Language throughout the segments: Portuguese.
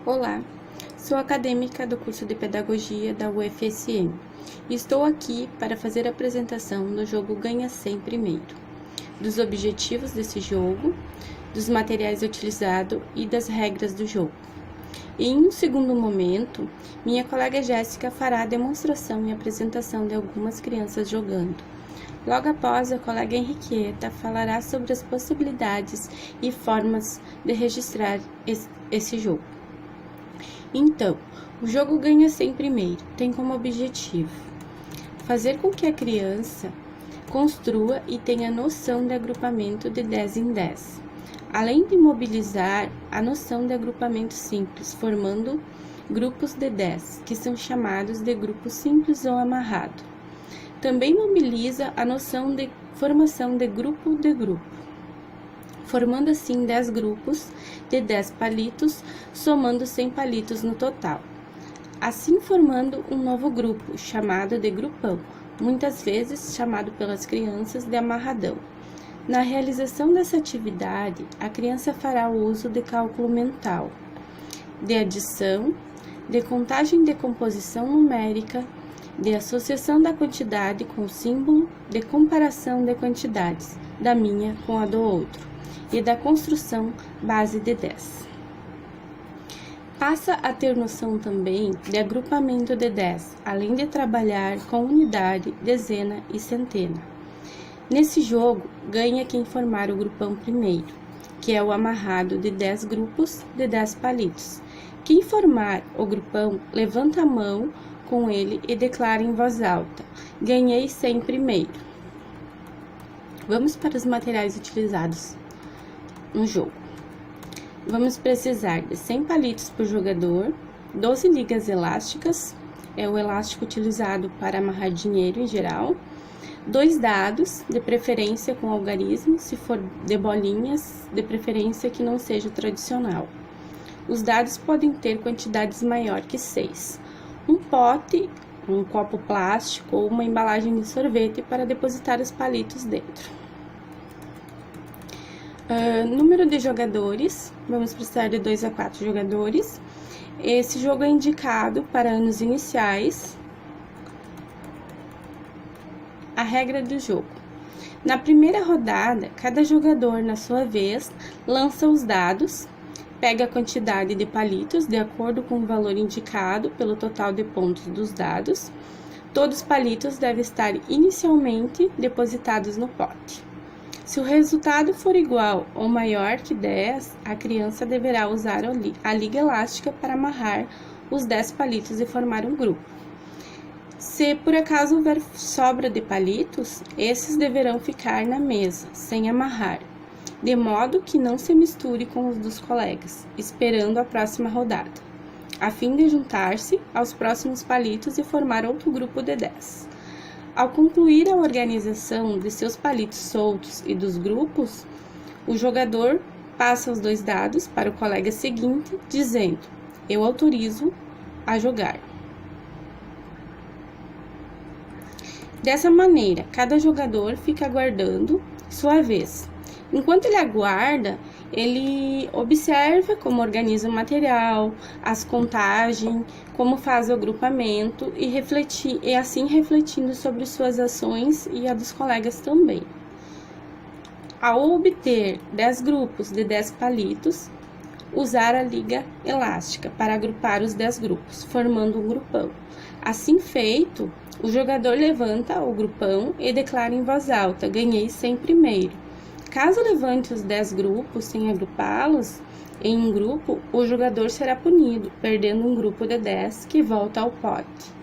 Olá, sou acadêmica do curso de Pedagogia da UFSM e estou aqui para fazer a apresentação do jogo Ganha 100 primeiro, dos objetivos desse jogo, dos materiais utilizados e das regras do jogo. E em um segundo momento, minha colega Jéssica fará a demonstração e apresentação de algumas crianças jogando. Logo após, a colega Henriqueta falará sobre as possibilidades e formas de registrar esse jogo. Então, o jogo Ganha 100 primeiro tem como objetivo fazer com que a criança construa e tenha noção de agrupamento de 10 em 10, além de mobilizar a noção de agrupamento simples, formando grupos de 10, que são chamados de grupo simples ou amarrado. Também mobiliza a noção de formação de grupo, formando assim 10 grupos de 10 palitos, somando 100 palitos no total. Assim formando um novo grupo, chamado de grupão, muitas vezes chamado pelas crianças de amarradão. Na realização dessa atividade, a criança fará o uso de cálculo mental, de adição, de contagem e decomposição numérica, de associação da quantidade com o símbolo, de comparação de quantidades, da minha com a do outro, e da construção base de 10. Passa a ter noção também de agrupamento de 10, além de trabalhar com unidade, dezena e centena. Nesse jogo, ganha quem formar o grupão primeiro, que é o amarrado de 10 grupos de 10 palitos. Quem formar o grupão, levanta a mão com ele e declara em voz alta: ganhei 100 primeiro. Vamos para os materiais utilizados no jogo. Vamos precisar de 100 palitos por jogador, 12 ligas elásticas, é o elástico utilizado para amarrar dinheiro em geral, 2 dados, de preferência com algarismo, se for de bolinhas, de preferência que não seja tradicional. Os dados podem ter quantidades maior que 6. Um pote, um copo plástico ou uma embalagem de sorvete para depositar os palitos dentro. Número de jogadores, vamos precisar de 2 a 4 jogadores. Esse jogo é indicado para anos iniciais. A regra do jogo: na primeira rodada, cada jogador, na sua vez, lança os dados, pega a quantidade de palitos de acordo com o valor indicado pelo total de pontos dos dados. Todos os palitos devem estar inicialmente depositados no pote. Se o resultado for igual ou maior que 10, a criança deverá usar a liga elástica para amarrar os 10 palitos e formar um grupo. Se por acaso houver sobra de palitos, esses deverão ficar na mesa, sem amarrar, de modo que não se misture com os dos colegas, esperando a próxima rodada, a fim de juntar-se aos próximos palitos e formar outro grupo de 10. Ao concluir a organização de seus palitos soltos e dos grupos, o jogador passa os 2 dados para o colega seguinte, dizendo: eu autorizo a jogar. Dessa maneira, cada jogador fica aguardando sua vez. Enquanto ele aguarda, ele observa como organiza o material, as contagens, como faz o agrupamento e assim refletindo sobre suas ações e a dos colegas também. Ao obter 10 grupos de 10 palitos, usar a liga elástica para agrupar os 10 grupos, formando um grupão. Assim feito, o jogador levanta o grupão e declara em voz alta: ganhei 100 primeiro. Caso levante os 10 grupos sem agrupá-los em um grupo, o jogador será punido, perdendo um grupo de 10 que volta ao pote.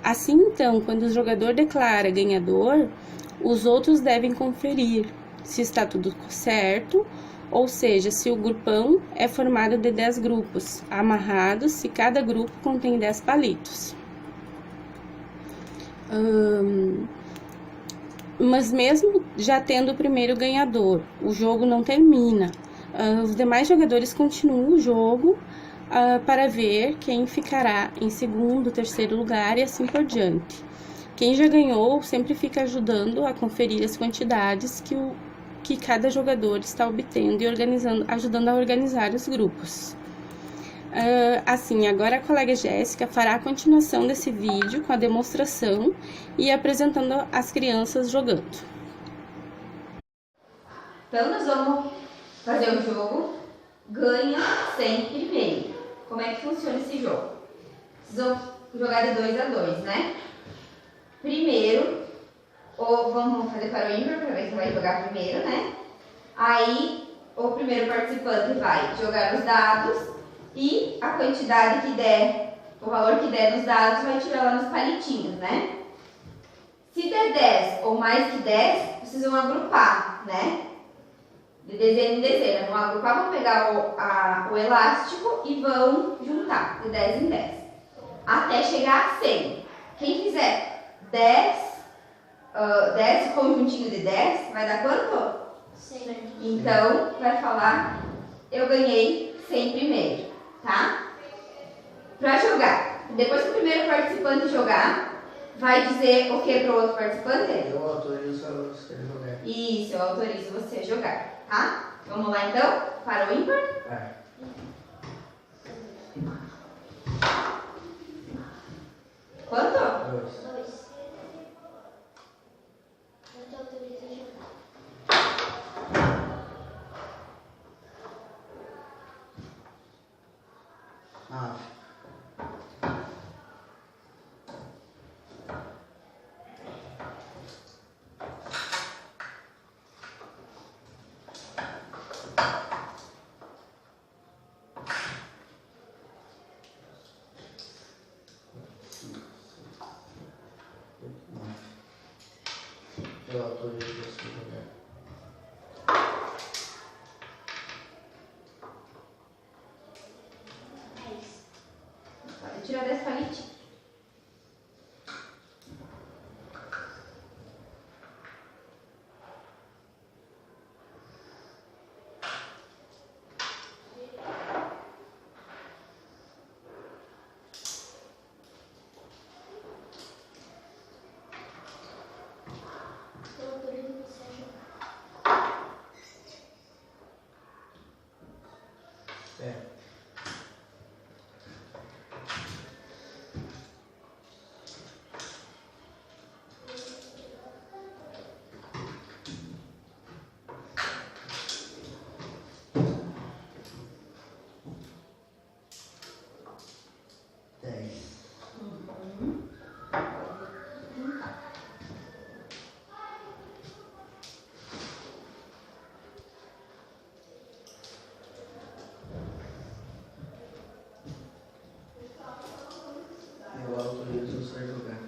Assim, então, quando o jogador declara ganhador, os outros devem conferir se está tudo certo, ou seja, se o grupão é formado de 10 grupos amarrados, se cada grupo contém 10 palitos. Mas mesmo já tendo o primeiro ganhador, o jogo não termina. Os demais jogadores continuam o jogo para ver quem ficará em segundo, terceiro lugar e assim por diante. Quem já ganhou sempre fica ajudando a conferir as quantidades que cada jogador está obtendo e ajudando a organizar os grupos. Assim, agora a colega Jéssica fará a continuação desse vídeo com a demonstração e apresentando as crianças jogando. Então, nós vamos fazer o jogo ganha sempre primeiro. Como é que funciona esse jogo? Vocês vão jogar de 2 a 2, né? Primeiro, ou vamos fazer para o ímpar para ver quem vai jogar primeiro, né? Aí, o primeiro participante vai jogar os dados e a quantidade que der, o valor que der nos dados, vai tirar lá nos palitinhos, né? Se der 10 ou mais que 10, vocês vão agrupar, né? De dezena em dezena. Vão agrupar, vão pegar o elástico e vão juntar de 10 em 10. Até chegar a 100. Quem fizer 10 conjuntinho de 10, vai dar quanto? 100. Então, vai falar, eu ganhei 100 primeiro, tá? Pra jogar. Depois que o primeiro participante jogar, vai dizer o que pro outro participante? Eu autorizo você a jogar. Isso, eu autorizo você a jogar, tá? Vamos lá então, para o ímpar? Vai. Quanto? 2. 2. Eu te autorizo a jogar. Ah. Eu autorizo você a jogar. 10. Pode tirar 10 palitinhos. Eu autorizo você a jogar. É. Eu autorizo você a jogar.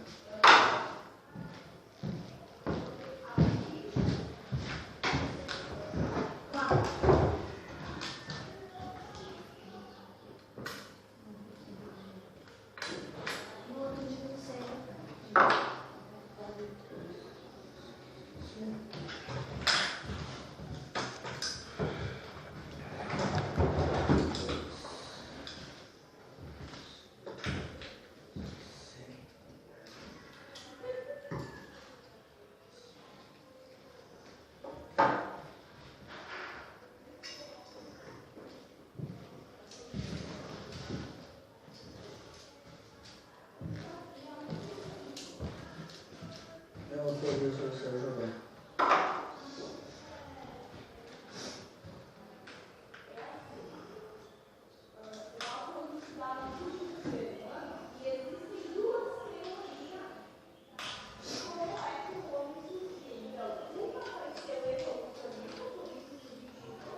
Eu autorizo você a jogar.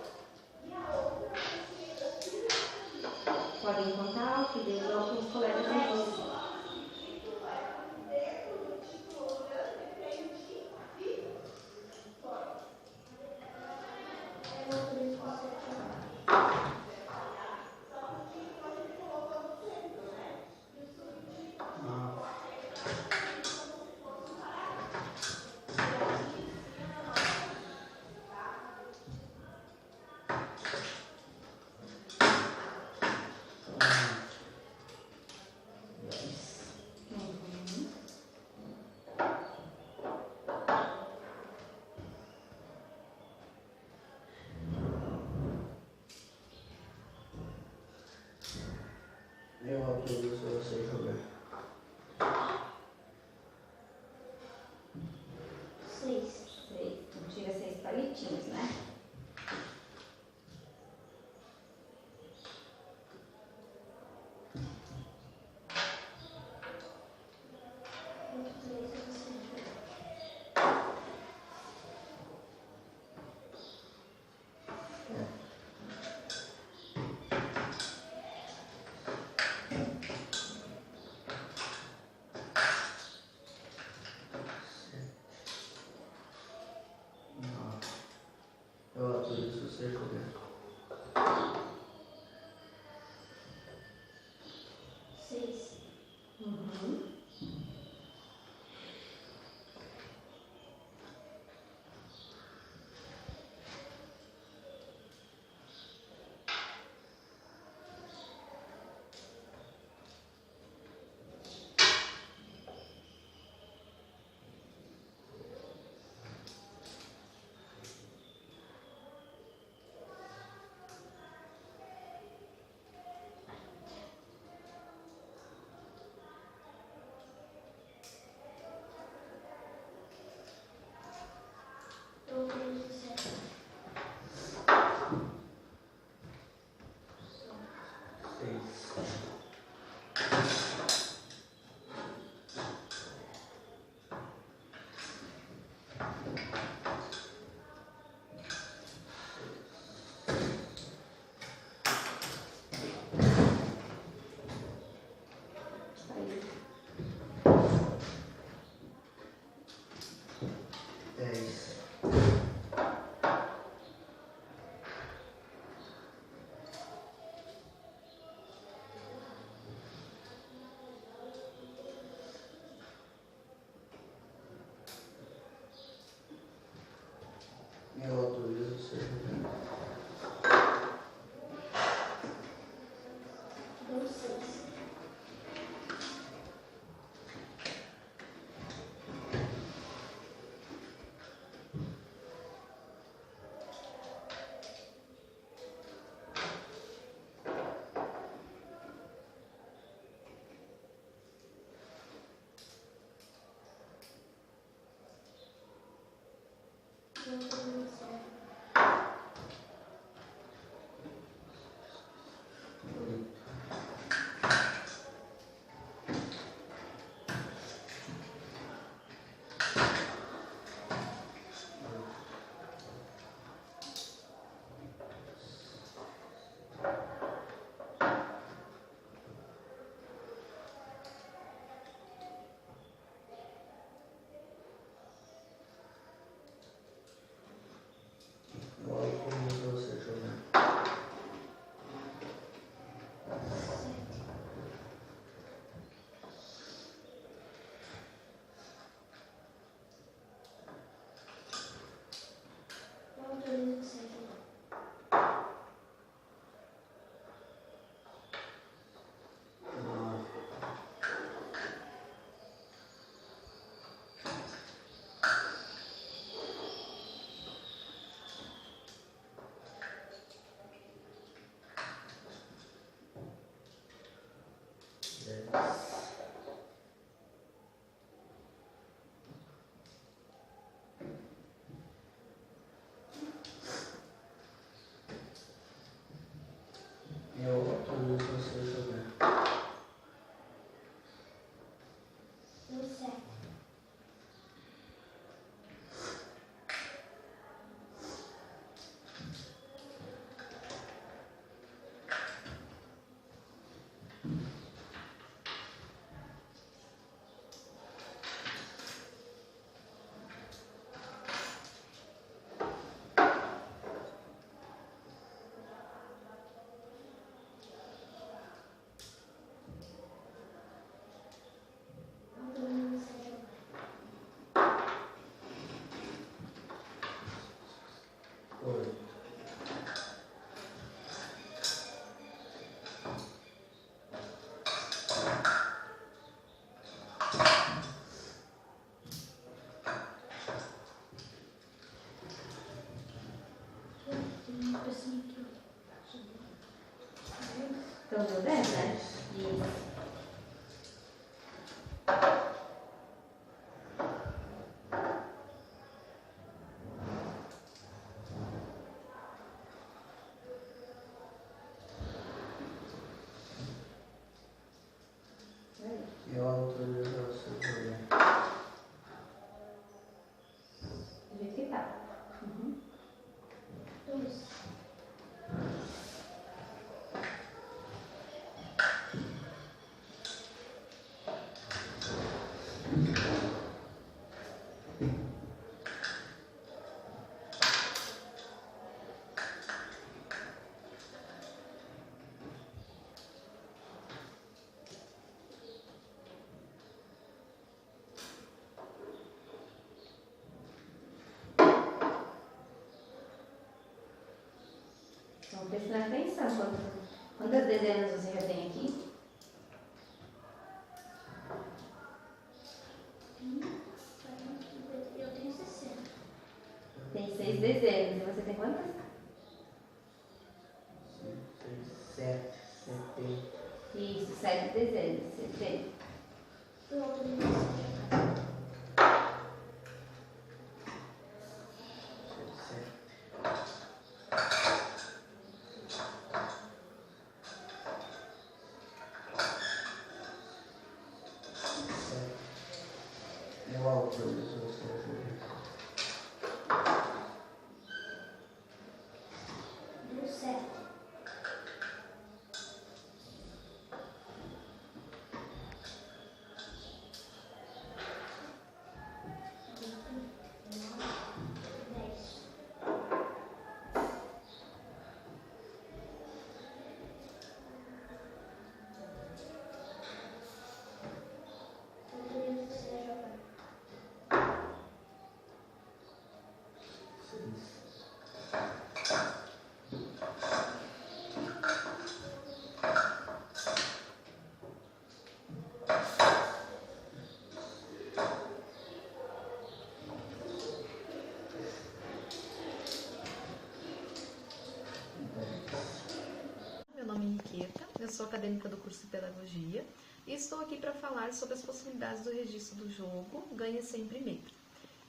Eu autorizo você a jogar. Podem contar o que deu alguns colegas de vocês. Eu autorizo você a jogar. Ah. Eu autorizo você jogar. 6. 6. Então tira 6 palitinhos, né? Ponto 3 é você jogar. Eu autorizo você jogar. 6. Uhum. Eu autorizo 7. 6. Aí. 10. Eu autorizo você jogar. Dou 6. Eu autorizo você jogar. 7. Eu autorizo você jogar. 9. Eu autorizo você jogar. Dou 7. 8. Então deu 10, né? Isso. Eu autorizo você jogar. Do jeito que tá. Dois. Vamos prestar atenção. Quantas dezenas você já tem aqui? Eu tenho 60. Tem 6 dezenas. E você tem quantas? 5, 6, 7, 70. Isso, 7 dezenas. 70. Eu autorizo você jogar. 7. Eu autorizo você jogar. Deu 7. Autorizo você jogar. 6. Meu nome é Henriqueta, eu sou acadêmica do curso de Pedagogia e estou aqui para falar sobre as possibilidades do registro do jogo Ganha Sempre Primeiro.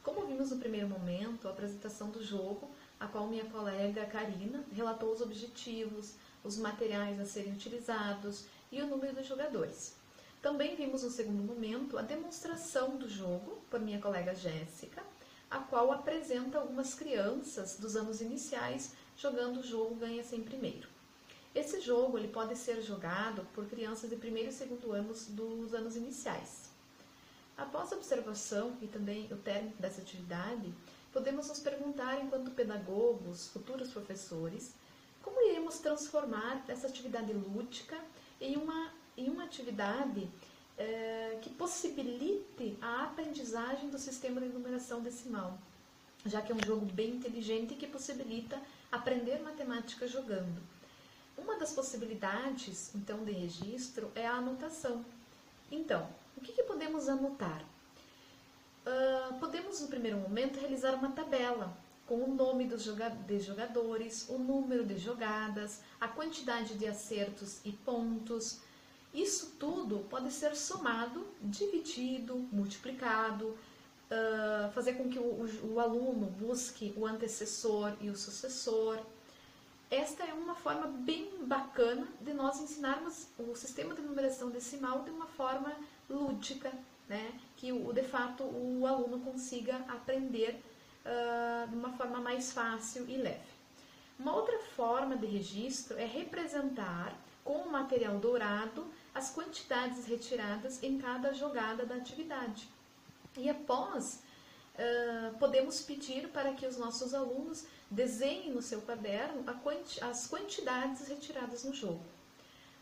Como vimos no primeiro momento, a apresentação do jogo, a qual minha colega Karina relatou os objetivos, os materiais a serem utilizados e o número dos jogadores. Também vimos no segundo momento a demonstração do jogo por minha colega Jéssica, a qual apresenta algumas crianças dos anos iniciais jogando o jogo Ganha Sempre Primeiro. Esse jogo ele pode ser jogado por crianças de primeiro e segundo anos dos anos iniciais. Após a observação e também o término dessa atividade, podemos nos perguntar, enquanto pedagogos, futuros professores, como iremos transformar essa atividade lúdica em uma atividade que possibilite a aprendizagem do sistema de numeração decimal, já que é um jogo bem inteligente que possibilita aprender matemática jogando. Uma das possibilidades, então, de registro é a anotação. Então, o que podemos anotar? Podemos, no primeiro momento, realizar uma tabela com o nome dos jogadores, o número de jogadas, a quantidade de acertos e pontos. Isso tudo pode ser somado, dividido, multiplicado, fazer com que o aluno busque o antecessor e o sucessor. Esta é uma forma bem bacana de nós ensinarmos o sistema de numeração decimal de uma forma lúdica, né? Que de fato o aluno consiga aprender de uma forma mais fácil e leve. Uma outra forma de registro é representar com o material dourado as quantidades retiradas em cada jogada da atividade. E após, podemos pedir para que os nossos alunos desenhem no seu caderno as quantidades retiradas no jogo.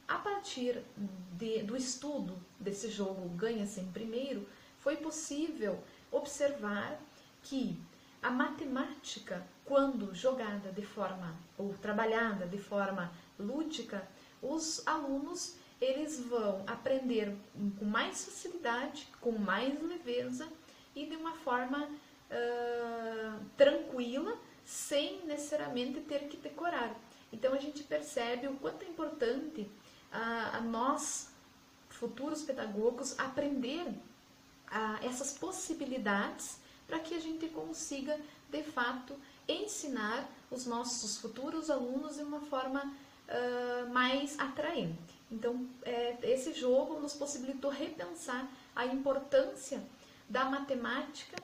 A partir do estudo desse jogo Ganha Sempre Primeiro, foi possível observar que a matemática, quando jogada de forma ou trabalhada de forma lúdica, os alunos eles vão aprender com mais facilidade, com mais leveza e de uma forma tranquila, sem necessariamente ter que decorar. Então a gente percebe o quanto é importante a nós, futuros pedagogos aprender essas possibilidades para que a gente consiga, de fato, ensinar os nossos futuros alunos de uma forma mais atraente. Então, esse jogo nos possibilitou repensar a importância da matemática,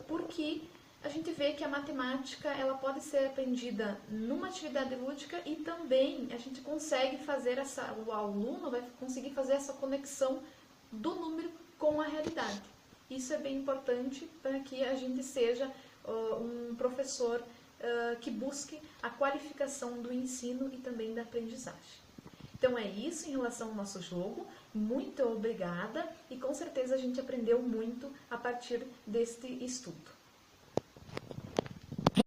porque a gente vê que a matemática ela pode ser aprendida numa atividade lúdica e também a gente consegue fazer o aluno vai conseguir fazer essa conexão do número com a realidade. Isso é bem importante para que a gente seja um professor que busque a qualificação do ensino e também da aprendizagem. Então é isso em relação ao nosso jogo. Muito obrigada e com certeza a gente aprendeu muito a partir deste estudo.